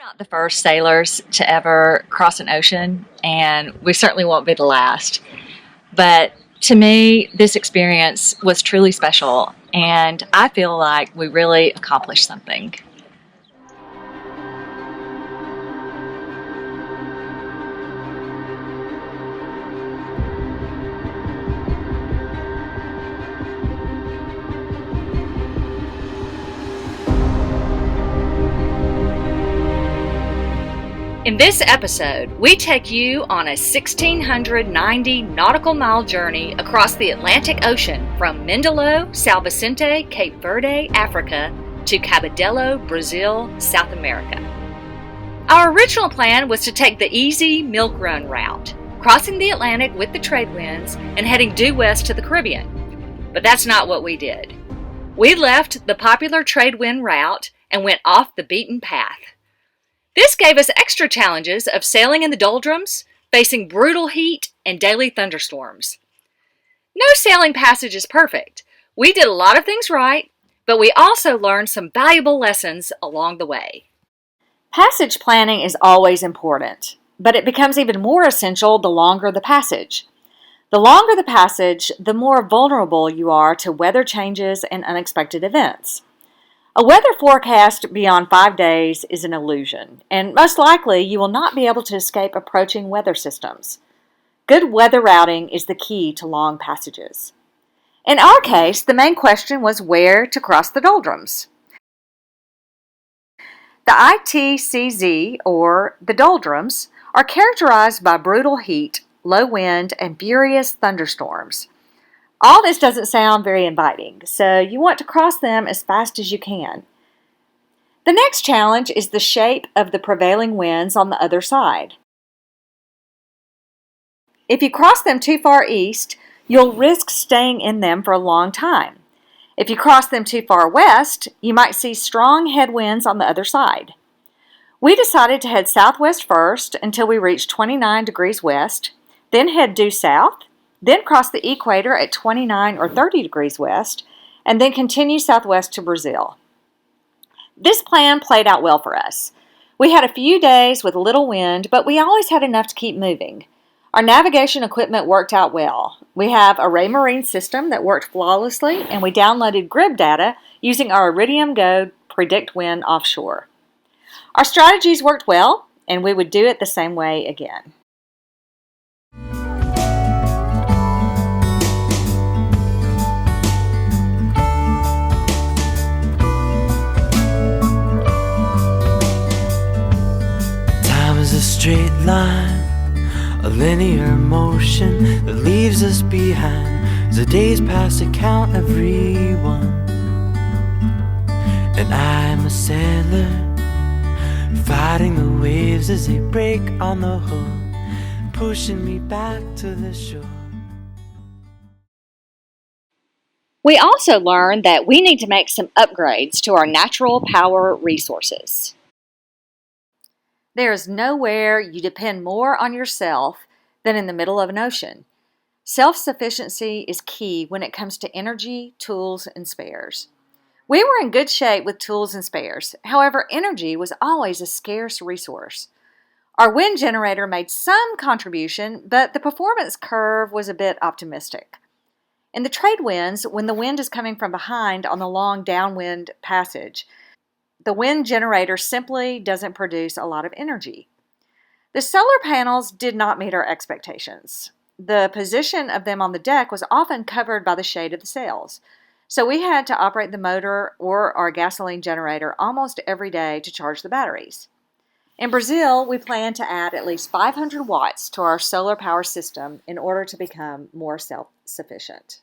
Not the first sailors to ever cross an ocean, and we certainly won't be the last. But to me, this experience was truly special, and I feel like we really accomplished something. In this episode, we take you on a 1,690 nautical mile journey across the Atlantic Ocean from Mindelo, Sao Vicente, Cape Verde, Africa, to Cabedelo, Brazil, South America. Our original plan was to take the easy milk run route, crossing the Atlantic with the trade winds and heading due west to the Caribbean. But that's not what we did. We left the popular trade wind route and went off the beaten path. This gave us extra challenges of sailing in the doldrums, facing brutal heat and daily thunderstorms. No sailing passage is perfect. We did a lot of things right, but we also learned some valuable lessons along the way. Passage planning is always important, but it becomes even more essential the longer the passage. The longer the passage, the more vulnerable you are to weather changes and unexpected events. A weather forecast beyond 5 days is an illusion, and most likely you will not be able to escape approaching weather systems. Good weather routing is the key to long passages. In our case, the main question was where to cross the doldrums. The ITCZ, or the doldrums, are characterized by brutal heat, low wind, and furious thunderstorms. All this doesn't sound very inviting, so you want to cross them as fast as you can. The next challenge is the shape of the prevailing winds on the other side. If you cross them too far east, you'll risk staying in them for a long time. If you cross them too far west, you might see strong headwinds on the other side. We decided to head southwest first until we reached 29 degrees west, then head due south, then cross the equator at 29 or 30 degrees west, and then continue southwest to Brazil. This plan played out well for us. We had a few days with little wind, but we always had enough to keep moving. Our navigation equipment worked out well. We have a Raymarine system that worked flawlessly, and we downloaded grid data using our Iridium Go Predict Wind offshore. Our strategies worked well, and we would do it the same way again. A straight line, a linear motion that leaves us behind as the days pass to count everyone. And I'm a sailor, fighting the waves as they break on the hull, pushing me back to the shore. We also learned that we need to make some upgrades to our natural power resources. There is nowhere you depend more on yourself than in the middle of an ocean. Self-sufficiency is key when it comes to energy, tools, and spares. We were in good shape with tools and spares. However, energy was always a scarce resource. Our wind generator made some contribution, but the performance curve was a bit optimistic. In the trade winds, when the wind is coming from behind on the long downwind passage, the wind generator simply doesn't produce a lot of energy. The solar panels did not meet our expectations. The position of them on the deck was often covered by the shade of the sails, so we had to operate the motor or our gasoline generator almost every day to charge the batteries. In Brazil, we plan to add at least 500 watts to our solar power system in order to become more self-sufficient.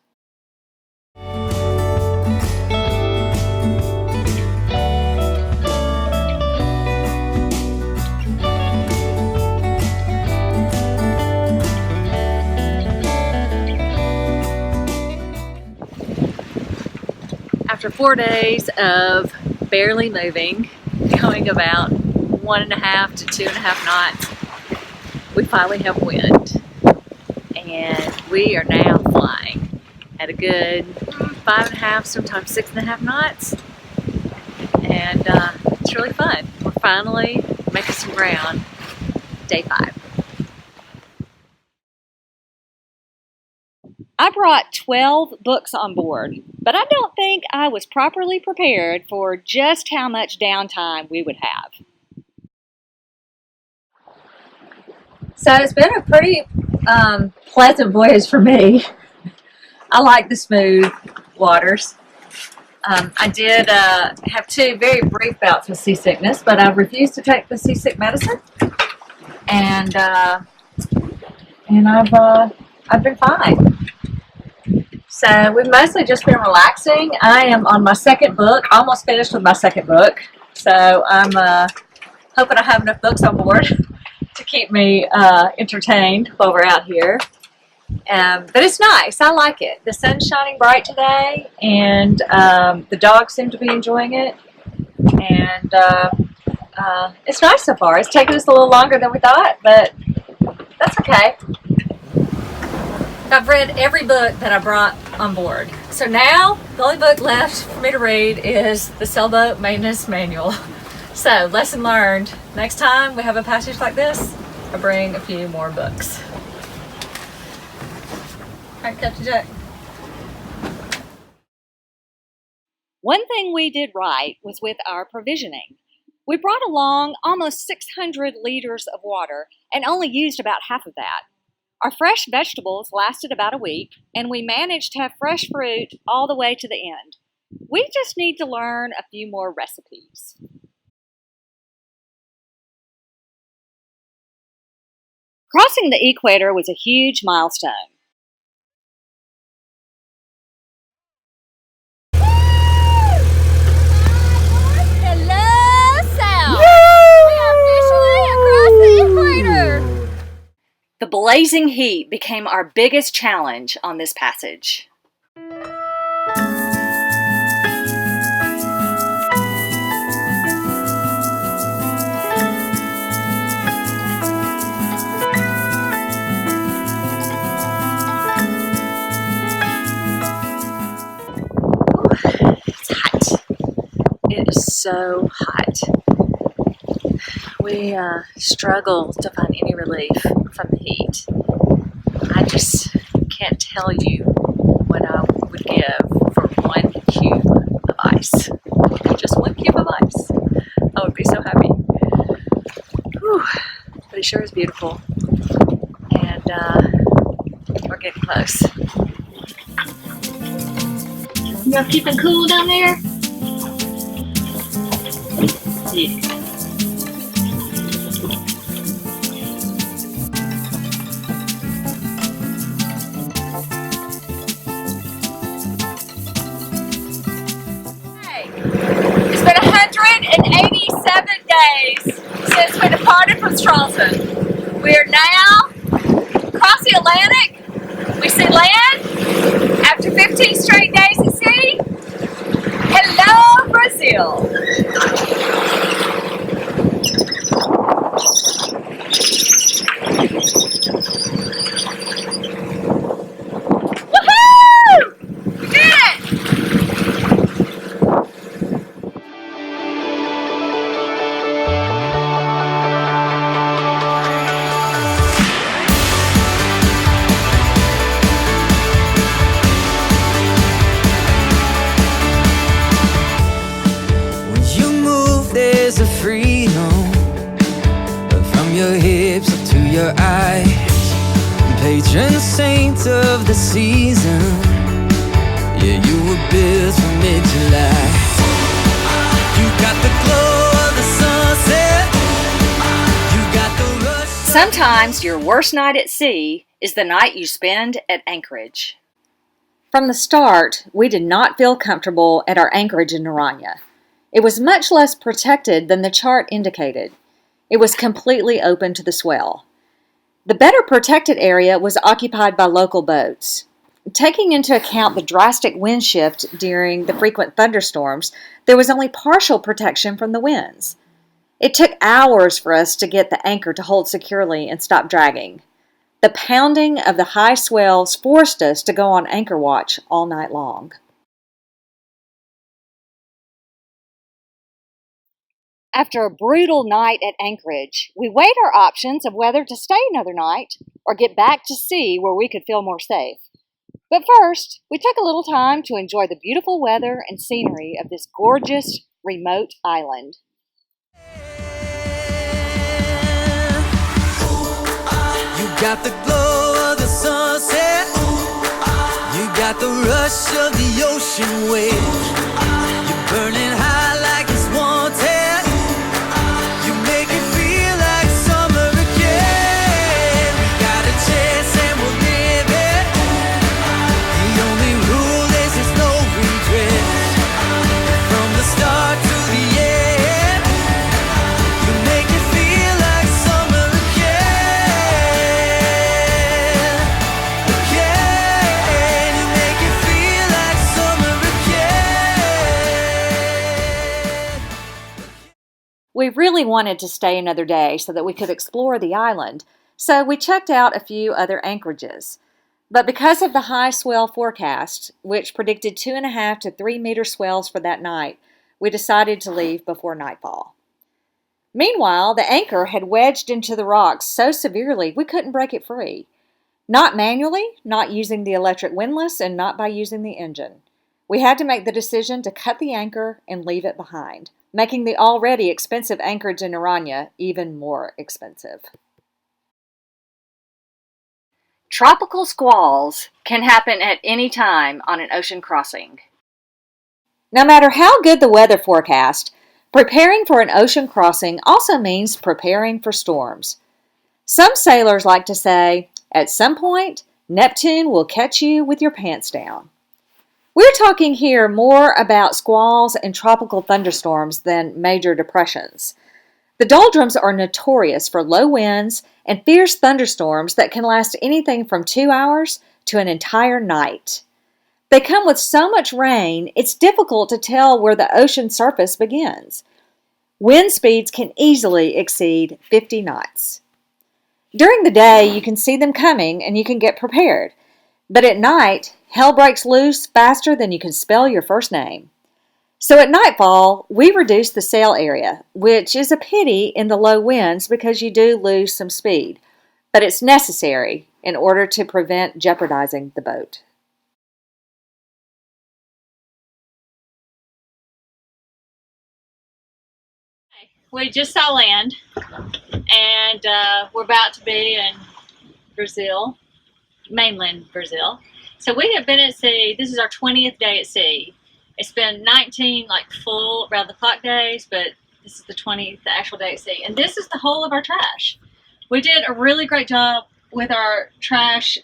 After 4 days of barely moving, going about 1.5 to 2.5 knots, we finally have wind, and we are now flying at a good 5.5, sometimes 6.5 knots, and it's really fun. We're finally making some ground. Day 5. I brought 12 books on board, but I don't think I was properly prepared for just how much downtime we would have. So it's been a pretty pleasant voyage for me. I like the smooth waters. I did have 2 very brief bouts with seasickness, but I refused to take the seasick medicine, and I've been fine. So we've mostly just been relaxing. I am on my 2nd book, almost finished with my 2nd book. So I'm hoping I have enough books on board to keep me entertained while we're out here. But it's nice. I like it. The sun's shining bright today, and the dogs seem to be enjoying it. And it's nice so far. It's taken us a little longer than we thought, but that's okay. I've read every book that I brought on board. So now the only book left for me to read is the Sailboat Maintenance Manual. So lesson learned. Next time we have a passage like this, I'll bring a few more books. All right, Captain Jack. One thing we did right was with our provisioning. We brought along almost 600 liters of water and only used about half of that. Our fresh vegetables lasted about a week, and we managed to have fresh fruit all the way to the end. We just need to learn a few more recipes. Crossing the equator was a huge milestone. Hello, South! We are officially across the equator! The blazing heat became our biggest challenge on this passage. It's hot. It is so hot. We struggle to find any relief from the heat. I just can't tell you what I would give for 1 cube of ice. Just 1 cube of ice. I would be so happy. Whew. But it sure is beautiful. And we're getting close. Y'all keeping cool down there? Yeah. It's been 187 days since we departed from Charleston. We are now across the Atlantic. We see land after 15 straight days at sea. Hello, Brazil. Woohoo! We did it! When you move, there's a freedom from your hips up to your eyes. Patron saint of the season, yeah, you were built for mid-July. You got the glow of the sunset. You got the rush. Sometimes your worst night at sea is the night you spend at Anchorage. From the start, we did not feel comfortable at our anchorage in Naranja. It was much less protected than the chart indicated. It was completely open to the swell. The better protected area was occupied by local boats. Taking into account the drastic wind shift during the frequent thunderstorms, there was only partial protection from the winds. It took hours for us to get the anchor to hold securely and stop dragging. The pounding of the high swells forced us to go on anchor watch all night long. After a brutal night at Anchorage, we weighed our options of whether to stay another night or get back to sea where we could feel more safe. But first, we took a little time to enjoy the beautiful weather and scenery of this gorgeous, remote island. You got the glow of the sunset. You got the rush of the ocean wave. You're burning high like it's wanted. You make it feel like summer again. We got a chance and we'll live it. The only rule is there's no regret. From the start to the end, you make it feel like summer again. Again, you make it feel like summer again. We really wanted to stay another day so that we could explore the island, so we checked out a few other anchorages. But because of the high swell forecast, which predicted 2.5 to 3 meter swells for that night, we decided to leave before nightfall. Meanwhile, the anchor had wedged into the rocks so severely we couldn't break it free. Not manually, not using the electric windlass, and not by using the engine. We had to make the decision to cut the anchor and leave it behind, making the already expensive anchorage in Orania even more expensive. Tropical squalls can happen at any time on an ocean crossing. No matter how good the weather forecast, preparing for an ocean crossing also means preparing for storms. Some sailors like to say, at some point, Neptune will catch you with your pants down. We're talking here more about squalls and tropical thunderstorms than major depressions. The doldrums are notorious for low winds and fierce thunderstorms that can last anything from 2 hours to an entire night. They come with so much rain, it's difficult to tell where the ocean surface begins. Wind speeds can easily exceed 50 knots. During the day, you can see them coming and you can get prepared. But at night, hell breaks loose faster than you can spell your first name. So at nightfall, we reduce the sail area, which is a pity in the low winds because you do lose some speed. But it's necessary in order to prevent jeopardizing the boat. We just saw land, and we're about to be in Brazil, mainland Brazil. So we have been at sea. This is our 20th day at sea. It's been 19 full round the clock days, but this is the 20th, the actual day at sea. And this is the whole of our trash. We did a really great job with our trash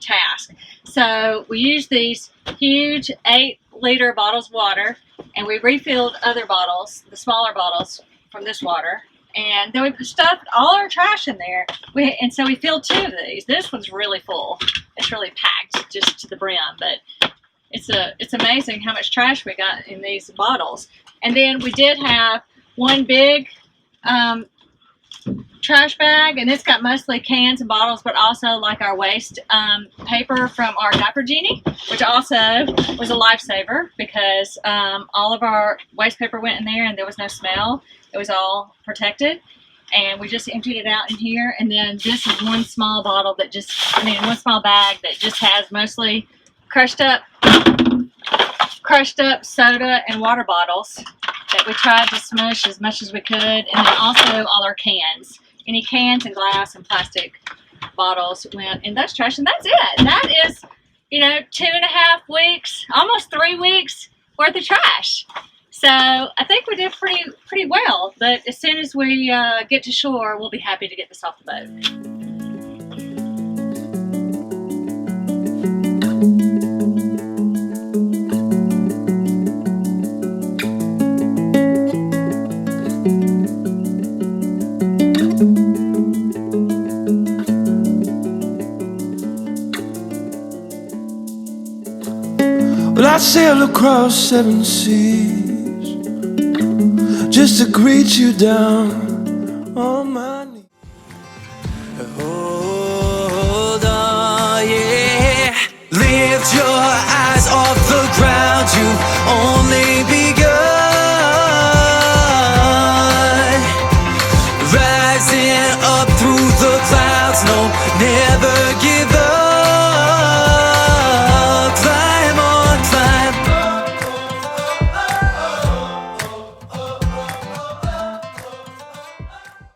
task. So we used these huge 8-liter bottles of water, and we refilled other bottles, the smaller bottles, from this water. And then we stuffed all our trash in there. And so we filled 2 of these. This one's really full. It's really packed just to the brim, but it's amazing how much trash we got in these bottles. And then we did have one big trash bag, and it's got mostly cans and bottles, but also our waste paper from our diaper genie, which also was a lifesaver because all of our waste paper went in there and there was no smell. It was all protected, and we just emptied it out in here. And then this is one small bottle that one small bag that just has mostly crushed up soda and water bottles that we tried to smush as much as we could. And then also all our cans. Any cans and glass and plastic bottles went in those trash, and that's it. That is, 2.5 weeks, almost 3 weeks worth of trash. So I think we did pretty well, but as soon as we get to shore, we'll be happy to get this off the boat. Well, I sail across 7 seas just to greet you down on my knees. Hold on, yeah. Lift your eyes off the ground. You've only begun. rising up through the clouds. No, never give up.